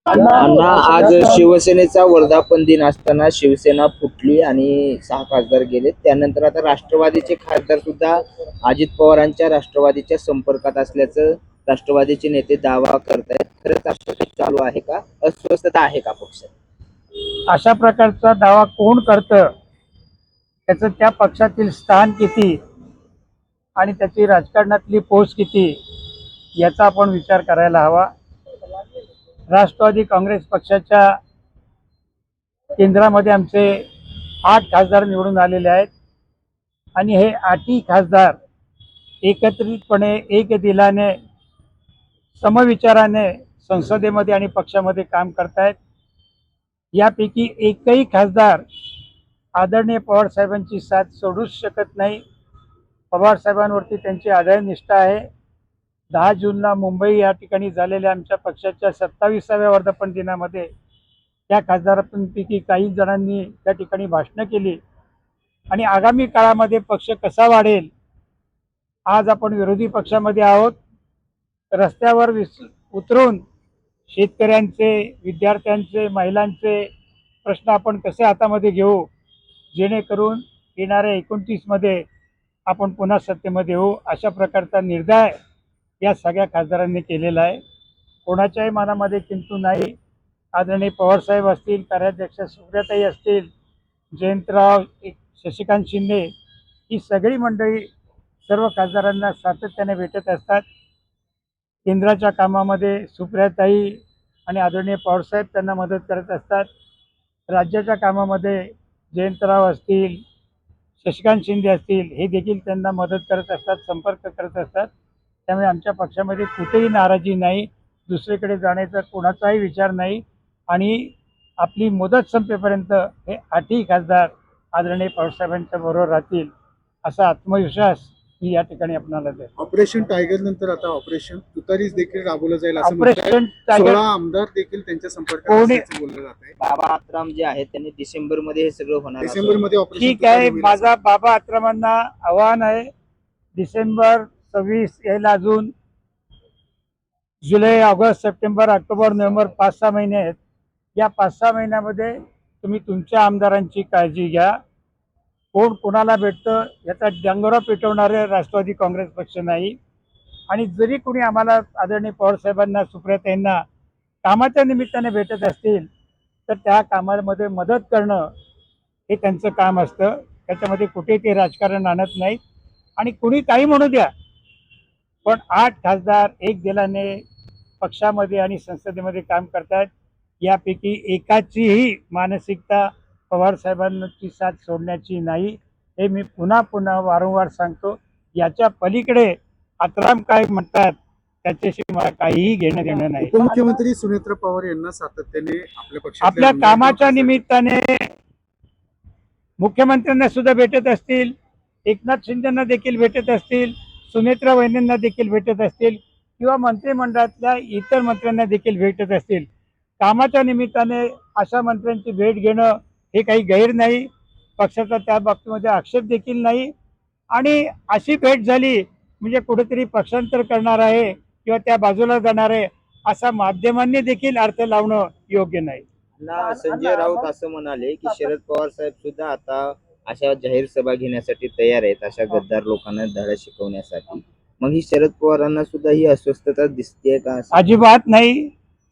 अण्णा, आज शिवसेनेचा वर्धापन दिन असताना शिवसेना फुटली आणि 6 खासदार गेले. त्यानंतर आता राष्ट्रवादीचे खासदार सुद्धा अजित पवारांच्या राष्ट्रवादीच्या संपर्कात असल्याचं राष्ट्रवादीचे नेते दावा करतायत. खरंच असं काही चालू आहे का? अस्वस्थता आहे का पक्षात? अशा प्रकारचा दावा कोण करतं, त्याचं त्या पक्षातील स्थान किती आणि त्याची राजकारणातली पोच किती याचा आपण विचार करायला हवा. राष्ट्रवादी काँग्रेस पक्षाच्या केंद्रामध्ये आमचे 8 खासदार निवडून आलेले आहेत आणि हे 8ही खासदार एकत्रितपणे एक दिलाने समविचाराने संसदेमध्ये आणि पक्षामध्ये काम करतायत. यापैकी एकही खासदार आदरणीय पवार साहेबांची साथ सोडूच शकत नाही. पवार साहेबांवरती त्यांची आदळ निष्ठा आहे. 10 जूनला मुंबई या ठिकाणी झालेल्या आमच्या पक्षाच्या 27व्या वर्धापन दिनामध्ये त्या खासदारांपैकी काही जणांनी त्या ठिकाणी भाषणं केली आणि आगामी काळामध्ये पक्ष कसा वाढेल, आज आपण विरोधी पक्षामध्ये आहोत. रस्त्यावर उतरून शेतकऱ्यांचे, विद्यार्थ्यांचे, महिलांचे प्रश्न आपण कसे हातामध्ये घेऊ, जेणेकरून येणाऱ्या 29मध्ये आपण पुन्हा सत्तेमध्ये येऊ, अशा प्रकारचा निर्धार या सगळ्या खासदारांनी केलेला आहे. कोणाच्याही मनामध्ये किंतु नाही. आदरणीय पवारसाहेब असतील, कार्याध्यक्ष सुप्रियाताई असतील, जयंतराव, शशिकांत शिंदे, ही सगळी मंडळी सर्व खासदारांना सातत्याने भेटत असतात. केंद्राच्या कामामध्ये सुप्रियाताई आणि आदरणीय पवारसाहेब त्यांना मदत करत असतात. राज्याच्या कामामध्ये जयंतराव असतील, शशिकांत शिंदे असतील, हे देखील त्यांना मदत करत असतात, संपर्क करत असतात. त्यामुळे आमच्या पक्षामध्ये कुठेही नाराजी नाही, दुसरीकडे जाण्याचा कोणाचाही विचार नाही आणि आपली मुदत संपेपर्यंत हे 8ही खासदार आदरणीय पवारसाहेबांच्या बरोबर राहतील असा आत्मविश्वास मी या ठिकाणी आपणाला देतो. ऑपरेशन टायगर नंतर आता ऑपरेशन तुतारीच देखील राबवलं जाईल असं ऑपरेशन टायगर 16 आमदार देखील त्यांच्या संपर्कात असल्याचं बोललं जात आहे. बाबा आत्राम जे आहेत त्यांनी डिसेंबरमध्ये हे सगळं होणार असं- डिसेंबरमध्ये ऑपरेशन ठीक आहे. माझा बाबा आत्रामांना आव्हान आहे, डिसेंबर 26 यायला अजून जुलै, ऑगस्ट, सप्टेंबर, ऑक्टोबर, नोव्हेंबर 5-6 महिने आहेत. या 5-6 महिन्यामध्ये तुम्ही तुमच्या आमदारांची काळजी घ्या. कोण कोणाला भेटतं याचा डांगोरा पेटवणारे राष्ट्रवादी काँग्रेस पक्ष नाही. आणि जरी कोणी आम्हाला आदरणीय पवारसाहेबांना, सुप्रियाताईंना कामाच्या निमित्ताने भेटत असतील तर त्या कामामध्ये मदत करणं हे त्यांचं काम असतं. त्याच्यामध्ये कुठे ते राजकारण आणत नाहीत आणि कुणी काही म्हणू द्या, पण 8 खासदार एक दिलाने पक्षामध्ये आणि संसदेमध्ये काम करतात. यापैकी एकाचीही मानसिकता पवार साहेबांची साथ सोडण्याची नाही, हे मी पुन्हा पुन्हा वारंवार सांगतो. याच्या पलीकडे आत्राम काय म्हणतात त्याच्याशी मला काहीही घेणं देणं नाही. उपमुख्यमंत्री सुनेत्र पवार यांना सातत्याने आपल्या पक्षातल्या आपल्या आमदार- कामाच्या निमित्ताने मुख्यमंत्र्यांना सुद्धा भेटत असतील, एकनाथ शिंदेना देखील भेटत असतील, सुनेत्रा वहिनींना देखील भेटत असतील किंवा मंत्रिमंडळातल्या इतर मंत्र्यांना देखील भेटत असतील. कामाच्या निमित्ताने अशा मंत्र्यांची भेट घेणं हे काही गैर नाही. पक्षाचा त्या बाबतीमध्ये आक्षेप देखील नाही आणि अशी भेट झाली म्हणजे कुठेतरी पक्षांतर करणार आहे किंवा त्या बाजूला जाणार आहे असा माध्यमांनी देखील अर्थ लावणं योग्य नाही. संजय राऊत असं म्हणाले की शरद पवार साहेब सुद्धा आता अशा जाहीर सभा घेण्यासाठी तयार आहेत, अशा गद्दार लोकांना धडा शिकवण्यासाठी. मग ही शरद पवारांना सुद्धा ही अस्वस्थता दिसते का? अजिबात नाही.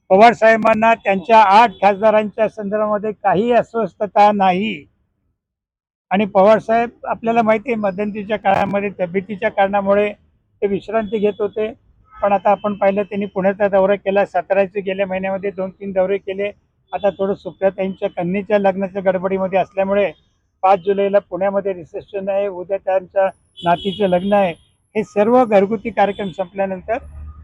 पवार साहेबांना त्यांच्या 8 खासदारांच्या संदर्भामध्ये काही अस्वस्थता नाही. आणि पवार साहेब आपल्याला माहिती आहे, मध्यंतरीच्या काळामध्ये तब्येतीच्या कारणामुळे ते विश्रांती घेत होते. पण आता आपण पाहिलं त्यांनी पुण्याचा दौरा केला, साताऱ्याचे गेल्या महिन्यामध्ये 2-3 दौरे केले. आता थोडं सुप्रियाताईंच्या कन्येच्या लग्नाच्या गडबडीमध्ये असल्यामुळे 5 जुलैला पुण्यामध्ये रिसेप्शन आहे, उद्या त्यांच्या नातीचं लग्न आहे. हे सर्व घरगुती कार्यक्रम संपल्यानंतर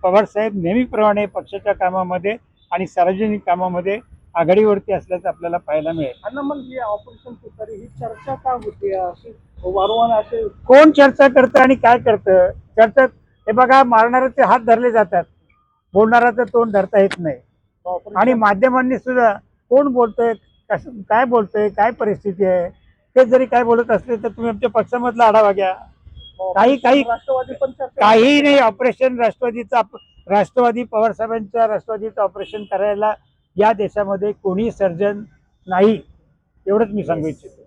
पवारसाहेब नेहमीप्रमाणे पक्षाच्या कामामध्ये आणि सार्वजनिक कामामध्ये आघाडीवरती असल्याचं आपल्याला पाहायला मिळेल. आणि मग ही ऑपरेशन तुतारी ही चर्चा का होती अशी वारंवार असे कोण चर्चा करतं आणि काय करतं? चर्चा हे बघा, मारणाऱ्याचे हात धरले जातात, बोलणाऱ्याचं तोंड धरता येत नाही. आणि माध्यमांनी सुद्धा कोण बोलतोय, काय बोलतोय, काय परिस्थिती आहे, ते जरी काय बोलत असले तर तुम्ही आमच्या पक्षामधला आढावा घ्या. काही राष्ट्रवादी पण चर्चा काही नाही. ऑपरेशन राष्ट्रवादी पवार साहेबांच्या राष्ट्रवादीचं ऑपरेशन करायला या देशामध्ये कोणी सर्जन नाही, एवढंच मी सांगू इच्छितो.